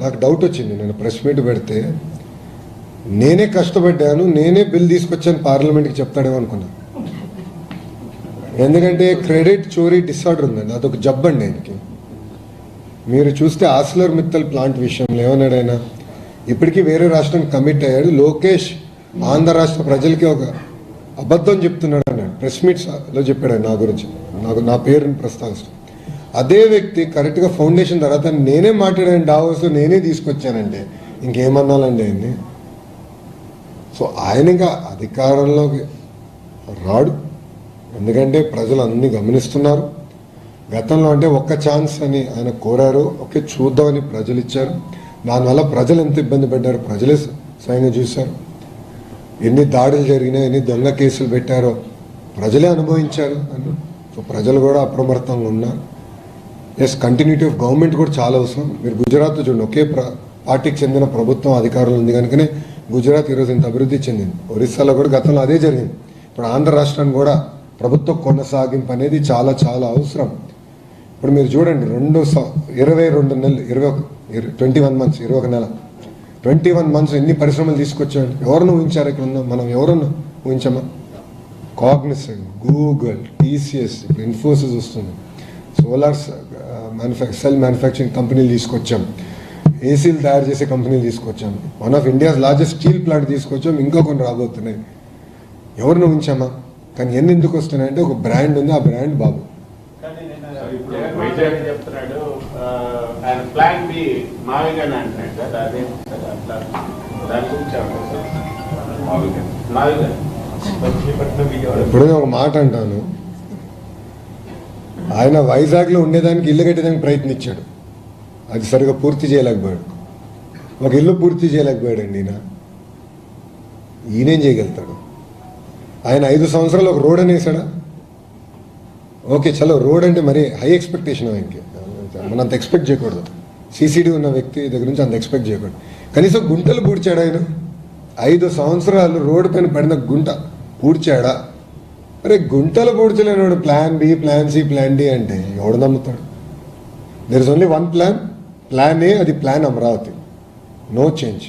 నాకు డౌట్ వచ్చింది, నేను ప్రెస్ మీట్ పెడితే నేనే కష్టపడ్డాను, నేనే బిల్ తీసుకొచ్చాను పార్లమెంట్కి చెప్తాడేమో అనుకున్నాను. ఎందుకంటే క్రెడిట్ చోరీ డిసార్డర్ ఉందండి, అదొక జబ్బండి ఆయనకి. మీరు చూస్తే ఆస్లర్ మిత్తల్ ప్లాంట్ విషయంలో ఏమన్నాడు ఆయన, ఇప్పటికీ వేరే రాష్ట్రానికి కమిట్ అయ్యాడు, లోకేష్ ఆంధ్ర రాష్ట్ర ప్రజలకి ఒక అబద్ధం చెప్తున్నాడు అన్నాడు. ప్రెస్ మీట్స్లో చెప్పాడు ఆయన నా గురించి, నా పేరుని ప్రస్తావిస్తాను. అదే వ్యక్తి కరెక్ట్గా ఫౌండేషన్ తర్వాత నేనే మాట్లాడాను డావోస్లో, నేనే తీసుకొచ్చానంటే ఇంకేమన్నాలండి ఆయన్ని. సో ఆయన ఇంకా అధికారంలోకి రాడు, ఎందుకంటే ప్రజలు అన్ని గమనిస్తున్నారు. గతంలో అంటే ఒక్క ఛాన్స్ అని ఆయన కోరారు, ఓకే చూద్దామని ప్రజలు ఇచ్చారు. దానివల్ల ప్రజలు ఎంత ఇబ్బంది పడ్డారో ప్రజలే స్వయంగా చూశారు. ఎన్ని దాడులు జరిగినాయి, ఎన్ని దొంగ కేసులు పెట్టారో ప్రజలే అనుభవించారు. సో ప్రజలు కూడా అప్రమత్తంగా ఉన్నారు. ఎస్, కంటిన్యూటీ ఆఫ్ గవర్నమెంట్ కూడా చాలా అవసరం. మీరు గుజరాత్ చూడండి, ఒకే పార్టీకి చెందిన ప్రభుత్వం అధికారంలో ఉంది కనుకనే గుజరాత్ ఈరోజు ఇంత అభివృద్ధి చెందింది. ఒరిస్సాలో కూడా గతంలో అదే జరిగింది. ఇప్పుడు ఆంధ్ర రాష్ట్రానికి కూడా ప్రభుత్వ కొనసాగింపు అనేది చాలా చాలా అవసరం. ఇప్పుడు మీరు చూడండి, 22 నెలలు 21 మంత్స్ 21 నెల 21 మంత్స్ ఎన్ని పరిశ్రమలు తీసుకొచ్చాడు. ఎవరిని ఊహించారు? ఇక్కడ ఉందా మనం ఎవరన్నా ఊహించామా? కాగ్నిసెంట్, గూగుల్, టీసీఎస్, ఇప్పుడు ఇన్ఫోసిస్ వస్తుంది, సోలార్ సెల్ మ్యానుఫ్యాక్చరింగ్ కంపెనీలు తీసుకొచ్చాం, ఏసీలు తయారు చేసే కంపెనీలు తీసుకొచ్చాం, one of India's largest steel plant తీసుకొచ్చాం, ఇంకా కొన్ని రాబోతున్నాయి. ఎవరిని ఊహించామా? కానీ ఎన్ని ఎందుకు వస్తున్నాయంటే ఒక బ్రాండ్ ఉంది, ఆ బ్రాండ్ బాబు. ఎప్పుడైనా ఒక మాట అంటాను, ఆయన వైజాగ్లో ఉండేదానికి ఇల్లు కట్టేదానికి ప్రయత్నించాడు, అది సరిగా పూర్తి చేయలేకపోయాడు. ఒక ఇల్లు పూర్తి చేయలేకపోయాడండి ఈయనేం చేయగలుగుతాడు? ఆయన 5 సంవత్సరాలు ఒక రోడ్ అనేసాడా? ఓకే చలో, రోడ్ అంటే మరి హై ఎక్స్పెక్టేషన్ ఆయనకి, మనం అంత ఎక్స్పెక్ట్ చేయకూడదు. సిసిడి ఉన్న వ్యక్తి దగ్గర నుంచి అంత ఎక్స్పెక్ట్ చేయకూడదు. కనీసం గుంటలు పూడ్చాడు ఆయన. 5 సంవత్సరాలు రోడ్డు పైన పడిన గుంట పూడ్చాడా? అరే గుంటలు పూడ్చలేనాడు. Plan B, plan C, plan D అంటే ఎవడు నమ్ముతాడు? There is only one plan, plan A, అది ప్లాన్ అమరావతి. No change.